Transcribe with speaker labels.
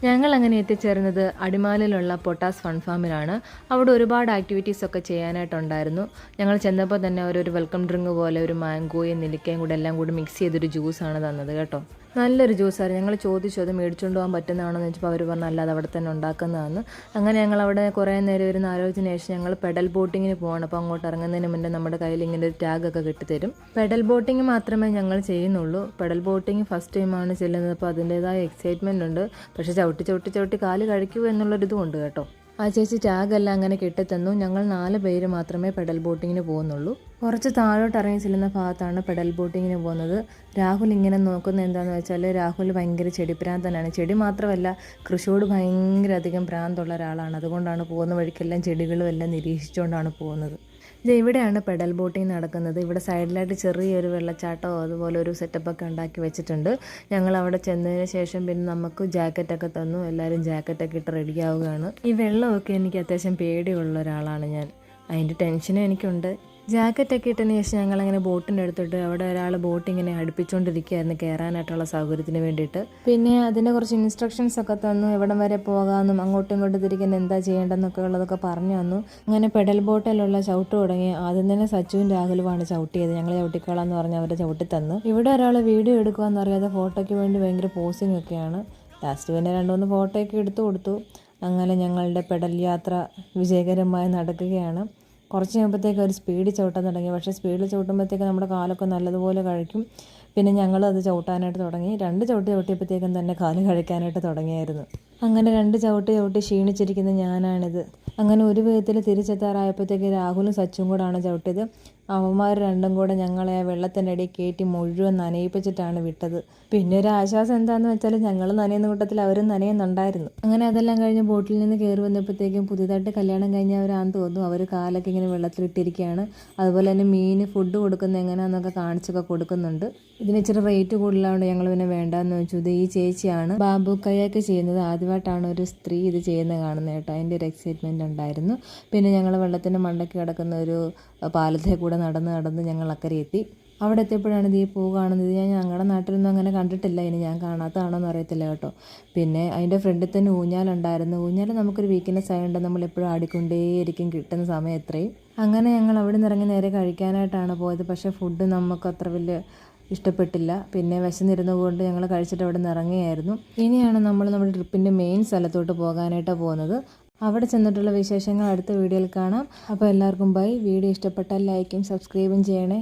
Speaker 1: ഞങ്ങൾ അങ്ങനെ എത്തിച്ചേർന്നത് അടിമാലിലുള്ള പൊട്ടാസ് ഫൺ ഫാമിലാണ്. അവിടെ ഒരുപാട് ആക്ടിവിറ്റീസ് ഒക്കെ ചെയ്യാനായിട്ടുണ്ടായിരുന്നു. ഞങ്ങൾ ചെന്നപ്പോൾ തന്നെ ഒരു വെൽക്കം ഡ്രിങ്ക് പോലെ ഒരു മാംഗോയും നെല്ലിക്കയും കൂടെ എല്ലാം കൂടി മിക്സ് ചെയ്തൊരു ജ്യൂസാണ് തന്നത് കേട്ടോ. നല്ലൊരു ജ്യൂസായിരുന്നു. ഞങ്ങൾ ചോദിച്ചു അത് മേടിച്ചുകൊണ്ട് പോകാൻ പറ്റുന്നതാണോ എന്ന് ചോദിച്ചപ്പോൾ അവർ പറഞ്ഞു അല്ല, അത് അവിടെ തന്നെ ഉണ്ടാക്കുന്നതാണ്. അങ്ങനെ ഞങ്ങൾ അവിടെ കുറേ നേരം ഇരുന്ന് ആലോചിച്ചതിന് ശേഷം ഞങ്ങൾ പെഡൽ ബോട്ടിങ്ങിന് പോകണം. അപ്പോൾ അങ്ങോട്ട് ഇറങ്ങുന്നതിന് മുന്നേ നമ്മുടെ കയ്യിൽ ഇങ്ങനെ ഒരു ടാഗൊക്കെ കിട്ടിത്തരും. പെഡൽ ബോട്ടിങ് മാത്രമേ ഞങ്ങൾ ചെയ്യുന്നുള്ളൂ. പെഡൽ ബോട്ടിങ് ഫസ്റ്റ് ടൈമാണ് ചെല്ലുന്നത്. അപ്പോൾ അതിൻ്റേതായ എക്സൈറ്റ്മെൻ്റ് ഉണ്ട്. പക്ഷേ ചവിട്ടി കാല് കഴിക്കൂ എന്നുള്ളൊരിതും ഉണ്ട് കേട്ടോ. ആ ചേച്ചി ടാഗെല്ലാം അങ്ങനെ കെട്ടിത്തന്നു. ഞങ്ങൾ 4 പേര് മാത്രമേ പെഡൽ ബോട്ടിങ്ങിന് പോകുന്നുള്ളൂ. കുറച്ച് താഴോട്ട് ഇറങ്ങി ചെല്ലുന്ന ഭാഗത്താണ് പെഡൽ ബോട്ടിങ്ങിന് പോകുന്നത്. രാഹുൽ ഇങ്ങനെ നോക്കുന്നത് എന്താണെന്ന് വെച്ചാൽ രാഹുൽ ഭയങ്കര ചെടിപ്രാന്തനാണ്. ചെടി മാത്രമല്ല, കൃഷിയോട് ഭയങ്കര അധികം പ്രാന്തമുള്ള ഒരാളാണ്. അതുകൊണ്ടാണ് പോകുന്ന വഴിക്കെല്ലാം ചെടികളും എല്ലാം നിരീക്ഷിച്ചുകൊണ്ടാണ് പോകുന്നത്. ഇവിടെയാണ് പെഡൽ ബോട്ടിങ് നടക്കുന്നത്. ഇവിടെ സൈഡിലായിട്ട് ചെറിയൊരു വെള്ളച്ചാട്ടമോ അതുപോലെ ഒരു സെറ്റപ്പൊക്കെ ഉണ്ടാക്കി വെച്ചിട്ടുണ്ട്. ഞങ്ങൾ അവിടെ ചെന്നതിന് ശേഷം പിന്നെ നമുക്ക് ജാക്കറ്റൊക്കെ തന്നു. എല്ലാവരും ജാക്കറ്റൊക്കെ ഇട്ട് റെഡിയാവുകയാണ്. ഈ വെള്ളമൊക്കെ എനിക്ക് അത്യാവശ്യം പേടിയുള്ള ഒരാളാണ് ഞാൻ. അതിൻ്റെ ടെൻഷനും എനിക്കുണ്ട്. ജാക്കറ്റൊക്കെ ഇട്ടതിന് ശേഷം ഞങ്ങളങ്ങനെ ബോട്ടിൻ്റെ അടുത്തിട്ട് അവിടെ ഒരാൾ ബോട്ട് ഇങ്ങനെ അടുപ്പിച്ചുകൊണ്ടിരിക്കുകയായിരുന്നു കയറാനായിട്ടുള്ള സൗകര്യത്തിന് വേണ്ടിയിട്ട്. പിന്നെ അതിൻ്റെ കുറച്ച് ഇൻസ്ട്രക്ഷൻസ് ഒക്കെ തന്നു. എവിടം വരെ പോകാമെന്നും അങ്ങോട്ടും ഇങ്ങോട്ടും തിരിക്കാൻ എന്താ ചെയ്യേണ്ടതെന്നൊക്കെ ഉള്ളതൊക്കെ പറഞ്ഞു തന്നു. അങ്ങനെ പെഡൽ ബോട്ടിലുള്ള ചവിട്ട് തുടങ്ങി. ആദ്യം തന്നെ സച്ചുവും രാഹുലുമാണ് ചവിട്ടിയത്. ഞങ്ങൾ ചവിട്ടിക്കോളാന്ന് പറഞ്ഞ് അവരെ ചവിട്ടി തന്നു. ഇവിടെ ഒരാൾ വീഡിയോ എടുക്കുകയെന്നറിയാതെ ഫോട്ടോയ്ക്ക് വേണ്ടി ഭയങ്കര പോസിംഗ് ഒക്കെയാണ്. ലാസ്റ്റ് പിന്നെ 2-3 ഫോട്ടോയൊക്കെ എടുത്തു കൊടുത്തു. അങ്ങനെ ഞങ്ങളുടെ പെഡൽ യാത്ര വിജയകരമായി നടക്കുകയാണ്. കുറച്ച് കഴിയുമ്പോഴത്തേക്ക് ഒരു സ്പീഡിൽ ചവിട്ടാൻ തുടങ്ങി. പക്ഷേ സ്പീഡിൽ ചവിട്ടുമ്പോഴത്തേക്ക് നമ്മുടെ കാലൊക്കെ നല്ലതുപോലെ കഴിക്കും. പിന്നെ ഞങ്ങളത് ചവിട്ടാനായിട്ട് തുടങ്ങി. 2 ചവിട്ട് ചവിട്ടിയപ്പോഴത്തേക്കും തന്നെ കാല് കഴിക്കാനായിട്ട് തുടങ്ങിയായിരുന്നു. അങ്ങനെ 2 ചവിട്ട് ക്ഷീണിച്ചിരിക്കുന്ന ഞാനാണിത്. അങ്ങനെ ഒരു വിധത്തിൽ തിരിച്ചെത്താറായപ്പോഴത്തേക്ക് രാഹുലും സച്ചും കൂടാണ് ചവിട്ടിയത്. അവന്മാർ 2ഉം കൂടെ ഞങ്ങളെ വെള്ളത്തിൻ്റെ ഇടയിൽ കയറ്റി മുഴുവൻ നനയിപ്പിച്ചിട്ടാണ് വിട്ടത്. പിന്നെ ഒരു ആശ്വാസം എന്താണെന്ന് വെച്ചാൽ ഞങ്ങൾ നനയുന്ന കൂട്ടത്തിൽ അവരും നനയുന്നുണ്ടായിരുന്നു. അങ്ങനെ അതെല്ലാം കഴിഞ്ഞ് ബോട്ടിൽ നിന്ന് കയറി വന്നപ്പോഴത്തേക്കും പുതിയതായിട്ട് കല്യാണം കഴിഞ്ഞവരാണെന്ന് തോന്നുന്നു. അവർ കാലൊക്കെ ഇങ്ങനെ വെള്ളത്തിലിട്ടിരിക്കുകയാണ്. അതുപോലെ തന്നെ മീൻ ഫുഡ് കൊടുക്കുന്നത് എങ്ങനെയാണെന്നൊക്കെ കാണിച്ചൊക്കെ കൊടുക്കുന്നുണ്ട്. ഇതിന് ഇച്ചിരി റേറ്റ് കൂടുതലായതുകൊണ്ട് ഞങ്ങൾ പിന്നെ വേണ്ടാന്ന് വെച്ചു. ഇത് ഈ ചേച്ചിയാണ് ബാംബു കയാക്ക് ചെയ്യുന്നത്. ആദ്യമായിട്ടാണ് ഒരു സ്ത്രീ ഇത് ചെയ്യുന്നത് കാണുന്നത് കേട്ടോ. അതിൻ്റെ ഒരു എക്സൈറ്റ്മെൻറ്റ് ഉണ്ടായിരുന്നു. പിന്നെ ഞങ്ങൾ വെള്ളത്തിൻ്റെ മണ്ടയ്ക്ക് കിടക്കുന്ന ഒരു പാലത്തെ കൂടെ നടന്ന് ഞങ്ങൾ അക്കരെ എത്തി. അവിടെ എത്തിയപ്പോഴാണ് ഇത് ഈ പൂ കാണുന്നത്. ഞാൻ ഞങ്ങളുടെ നാട്ടിലൊന്നും അങ്ങനെ കണ്ടിട്ടില്ല. ഇനി ഞാൻ കാണാത്തതാണോ എന്ന് അറിയത്തില്ല കേട്ടോ. പിന്നെ അതിൻ്റെ ഫ്രണ്ടിൽ തന്നെ ഊഞ്ഞാലുണ്ടായിരുന്നു. ഊഞ്ഞാൽ നമുക്കൊരു വീക്ക്നെസ് ആയതുകൊണ്ട് നമ്മളെപ്പോഴും ആടിക്കൊണ്ടേയിരിക്കും കിട്ടുന്ന സമയം എത്രയും. അങ്ങനെ ഞങ്ങൾ അവിടെ നിന്ന് ഇറങ്ങി നേരെ കഴിക്കാനായിട്ടാണ് പോയത്. പക്ഷേ ഫുഡ് നമുക്ക് അത്ര വലിയ ഇഷ്ടപ്പെട്ടില്ല. പിന്നെ വിശന്നിരുന്നുകൊണ്ട് ഞങ്ങൾ കഴിച്ചിട്ട് അവിടെ നിന്ന് ഇറങ്ങിയായിരുന്നു. ഇനിയാണ് നമ്മൾ നമ്മുടെ ട്രിപ്പിൻ്റെ മെയിൻ സ്ഥലത്തോട്ട് പോകാനായിട്ട് പോകുന്നത്. അവിടെ ചെന്നിട്ടുള്ള വിശേഷങ്ങൾ അടുത്ത വീഡിയോയിൽ കാണാം. അപ്പോൾ എല്ലാവർക്കും ബൈ. വീഡിയോ ഇഷ്ടപ്പെട്ടാൽ ലൈക്കും സബ്സ്ക്രൈബും ചെയ്യണേ.